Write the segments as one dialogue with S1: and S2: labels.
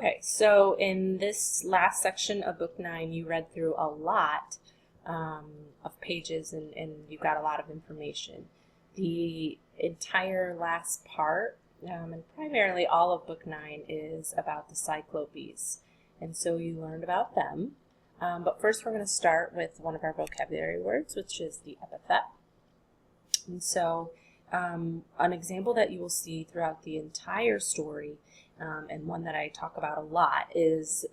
S1: Okay, so in this last section of Book 9, you read through a lot of pages and you got a lot of information. The entire last part, and primarily all of Book 9, is about the Cyclopes. And so you learned about them. But first we're going to start with one of our vocabulary words, which is the epithet. And so an example that you will see throughout the entire story, and one that I talk about a lot, is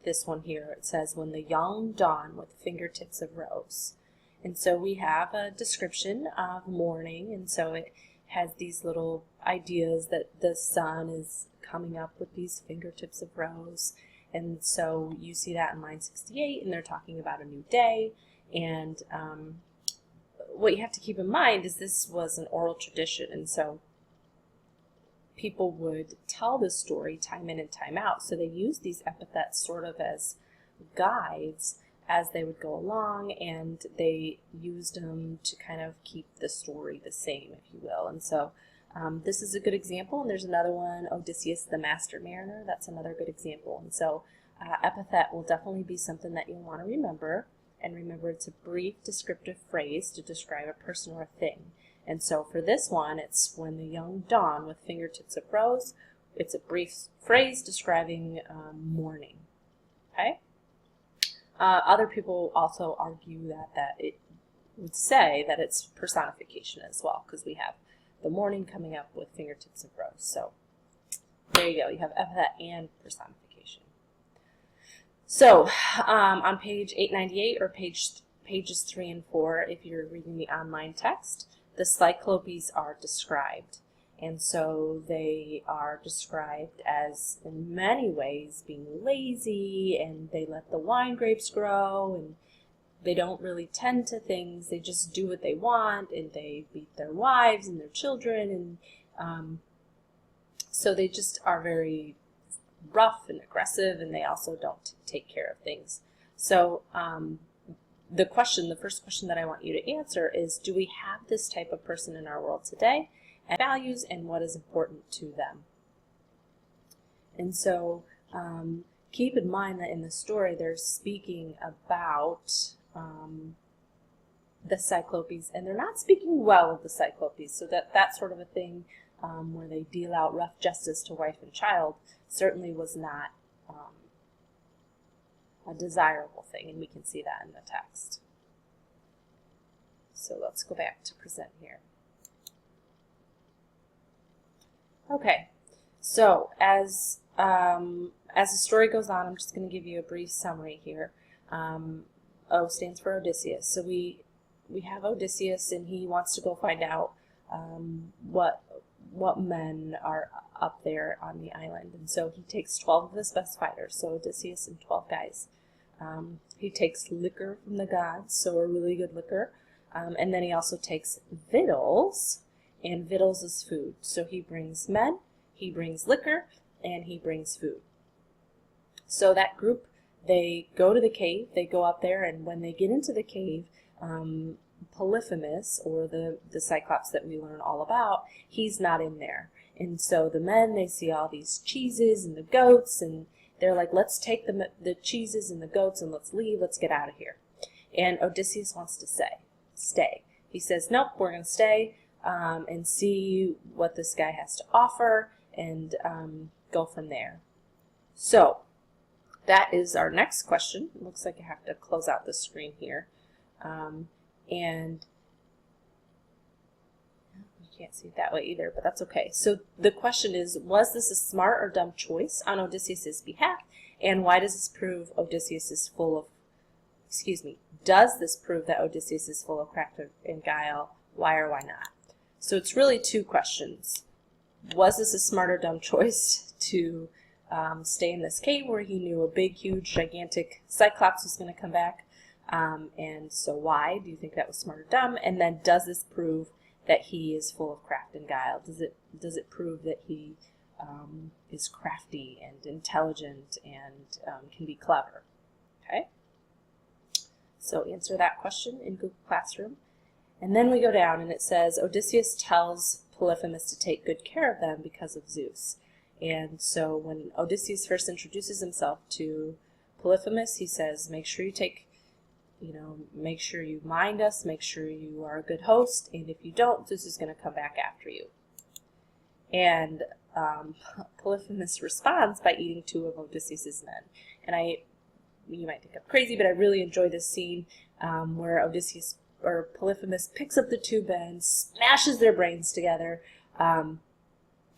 S1: this one here. It says, when the young dawn with fingertips of rose. And so we have a description of morning, and so it has these little ideas that the sun is coming up with these fingertips of rose. And so you see that in line 68, and they're talking about a new day. And what you have to keep in mind is this was an oral tradition, and so people would tell this story time in and time out. So they used these epithets sort of as guides as they would go along, and they used them to kind of keep the story the same, if you will. And so this is a good example, and there's another one, Odysseus the Master Mariner. That's another good example. And so epithet will definitely be something that you'll want to remember. And remember, it's a brief descriptive phrase to describe a person or a thing. And so for this one, it's when the young dawn with fingertips of rose. It's a brief phrase describing morning. Okay? Other people also argue that it would say that it's personification as well, because we have the morning coming up with fingertips of rose. So there you go. You have epithet and personification. So on page 898 or pages 3 and 4, if you're reading the online text, the Cyclopes are described. And so they are described as, in many ways, being lazy, and they let the wine grapes grow, and they don't really tend to things. They just do what they want, and they beat their wives and their children, and so they just are very rough and aggressive, and they also don't take care of things. So the first question that I want you to answer is, do we have this type of person in our world today, and values, and what is important to them? And so keep in mind that in the story they're speaking about the Cyclopes, and they're not speaking well of the Cyclopes, so that sort of a thing where they deal out rough justice to wife and child certainly was not a desirable thing, and we can see that in the text. So let's go back to present here. Okay, so as the story goes on, I'm just going to give you a brief summary here. O stands for Odysseus. So we have Odysseus, and he wants to go find out what men are up there on the island. And so he takes 12 of his best fighters, so Odysseus and 12 guys. He takes liquor from the gods, so a really good liquor. And then he also takes victuals, and victuals is food. So he brings men, he brings liquor, and he brings food. So that group, they go to the cave, they go up there, and when they get into the cave, Polyphemus, or the Cyclops that we learn all about, he's not in there. And so the men, they see all these cheeses and the goats, and they're like, let's take the cheeses and the goats and let's leave, let's get out of here. And Odysseus wants to stay. He says, nope, we're going to stay and see what this guy has to offer, and go from there. So that is our next question. It looks like I have to close out the screen here. And you can't see it that way either, but that's okay. So the question is, was this a smart or dumb choice on Odysseus' behalf? And why does this prove Odysseus is full of, does this prove that Odysseus is full of craft and guile? Why or why not? So it's really two questions. Was this a smart or dumb choice to stay in this cave where he knew a big, huge, gigantic Cyclops was going to come back? And so why? Do you think that was smart or dumb? And then does this prove that he is full of craft and guile? Does it prove that he is crafty and intelligent and can be clever? Okay? So answer that question in Google Classroom. And then we go down and it says, Odysseus tells Polyphemus to take good care of them because of Zeus. And so when Odysseus first introduces himself to Polyphemus, he says, make sure you make sure you mind us, make sure you are a good host, and if you don't, this is going to come back after you. And Polyphemus responds by eating 2 of Odysseus's men. And you might think I'm crazy, but I really enjoy this scene where Polyphemus picks up the 2 men, smashes their brains together, and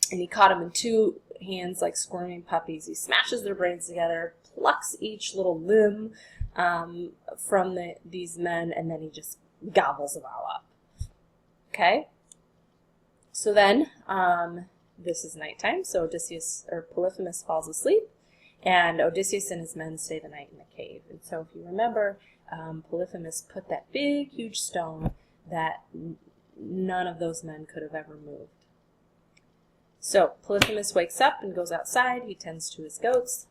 S1: he caught them in 2 hands like squirming puppies. He smashes their brains together, plucks each little limb from these men, and then he just gobbles them all up. Okay? So then, this is nighttime, so Polyphemus falls asleep, and Odysseus and his men stay the night in the cave. And so if you remember, Polyphemus put that big, huge stone that none of those men could have ever moved. So Polyphemus wakes up and goes outside, he tends to his goats,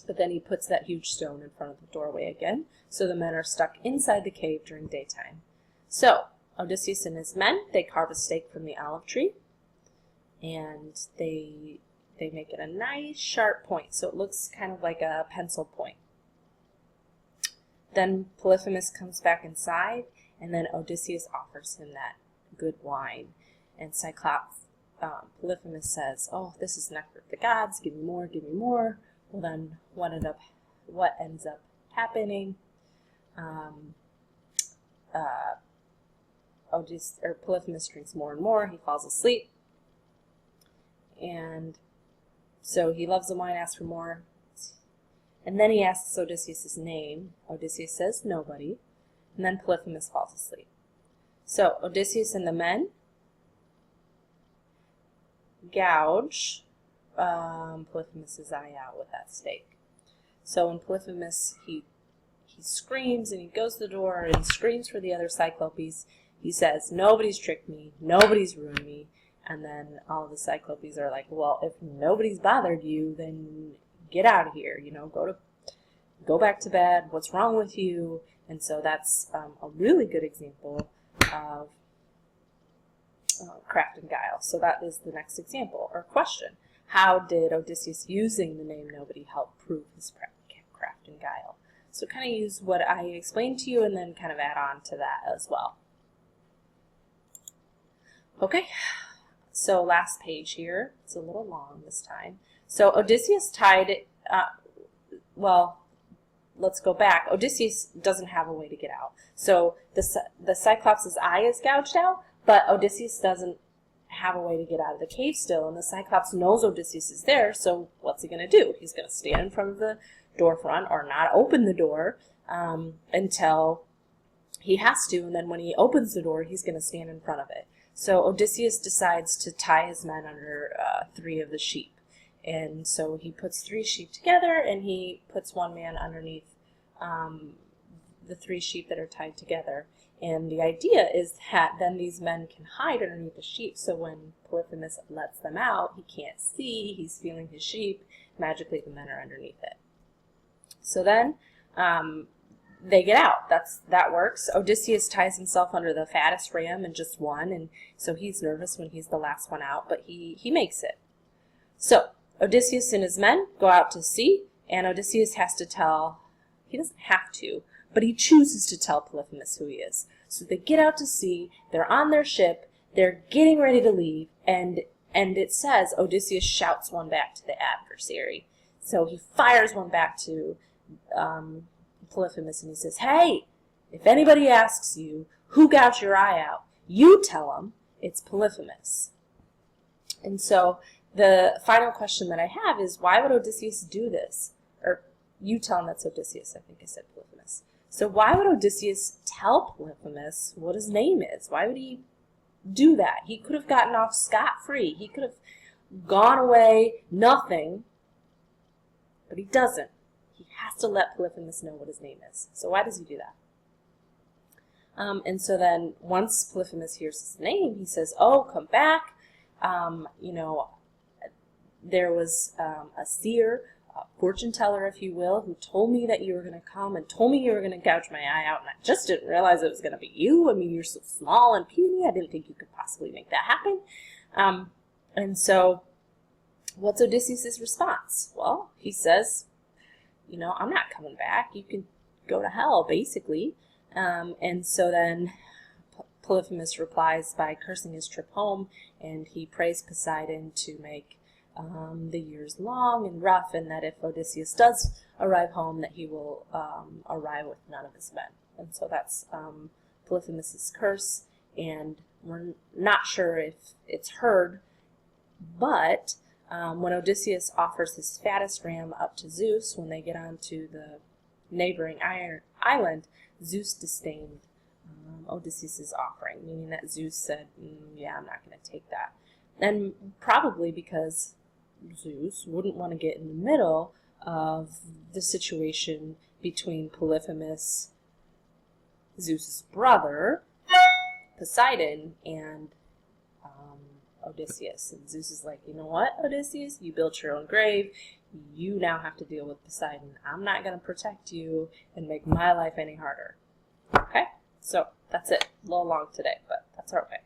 S1: but then he puts that huge stone in front of the doorway again, so the men are stuck inside the cave during daytime. So Odysseus and his men, they carve a stake from the olive tree, and they make it a nice sharp point, so it looks kind of like a pencil point. Then Polyphemus comes back inside, and then Odysseus offers him that good wine. And Polyphemus says, "Oh, this is nectar of the gods, give me more, give me more." Well, then what ends up happening? Polyphemus drinks more and more. He falls asleep, and so he loves the wine, asks for more, and then he asks Odysseus' name. Odysseus says nobody, and then Polyphemus falls asleep. So Odysseus and the men gouge Polyphemus' eye out with that stake. So when Polyphemus, he screams, and he goes to the door and screams for the other Cyclopes. He says, "Nobody's tricked me, nobody's ruined me." And then all of the Cyclopes are like, "Well, if nobody's bothered you, then get out of here, go back to bed, what's wrong with you?" And so that's a really good example of craft and guile. So that is the next example, or question. How did Odysseus using the name nobody help prove his craft and guile? So kind of use what I explained to you and then kind of add on to that as well. Okay, so last page here. It's a little long this time. So Odysseus tied it, let's go back. Odysseus doesn't have a way to get out. So the Cyclops' eye is gouged out, but Odysseus doesn't have a way to get out of the cave still, and the Cyclops knows Odysseus is there, so what's he going to do? He's going to stand in front of the door front, or not open the door until he has to, and then when he opens the door, he's going to stand in front of it. So Odysseus decides to tie his men under 3 of the sheep. And so he puts 3 sheep together, and he puts 1 man underneath the 3 sheep that are tied together. And the idea is that then these men can hide underneath the sheep, so when Polyphemus lets them out, he can't see, he's feeling his sheep, magically the men are underneath it. So then they get out. That works. Odysseus ties himself under the fattest ram and just one, and so he's nervous when he's the last one out, but he makes it. So Odysseus and his men go out to sea, and Odysseus he doesn't have to, but he chooses to tell Polyphemus who he is. So they get out to sea, they're on their ship, they're getting ready to leave, and it says Odysseus shouts one back to the adversary. So he fires one back to Polyphemus, and he says, "Hey, if anybody asks you who gouged your eye out, you tell them it's Polyphemus." And so the final question that I have is, why would Odysseus do this? Or you tell him that's Odysseus, I think I said Polyphemus. So why would Odysseus tell Polyphemus what his name is? Why would he do that? He could have gotten off scot-free. He could have gone away, nothing, but he doesn't. He has to let Polyphemus know what his name is. So why does he do that? And so then once Polyphemus hears his name, he says, "Oh, come back. There was a seer, a fortune teller, if you will, who told me that you were going to come and told me you were going to gouge my eye out, and I just didn't realize it was going to be you. I mean, you're so small and puny. I didn't think you could possibly make that happen." And so what's Odysseus' response? Well, he says, I'm not coming back. You can go to hell, basically. And so then Polyphemus replies by cursing his trip home, and he prays Poseidon to make the years long and rough, and that if Odysseus does arrive home, that he will arrive with none of his men. And so that's Polyphemus' curse, and we're not sure if it's heard, but when Odysseus offers his fattest ram up to Zeus, when they get onto the neighboring island, Zeus disdained Odysseus' offering, meaning that Zeus said, yeah, I'm not going to take that. And probably because Zeus wouldn't want to get in the middle of the situation between Polyphemus, Zeus's brother, Poseidon, and Odysseus. And Zeus is like, you know what, Odysseus? You built your own grave. You now have to deal with Poseidon. I'm not going to protect you and make my life any harder. Okay? So that's it. A little long today, but that's our way.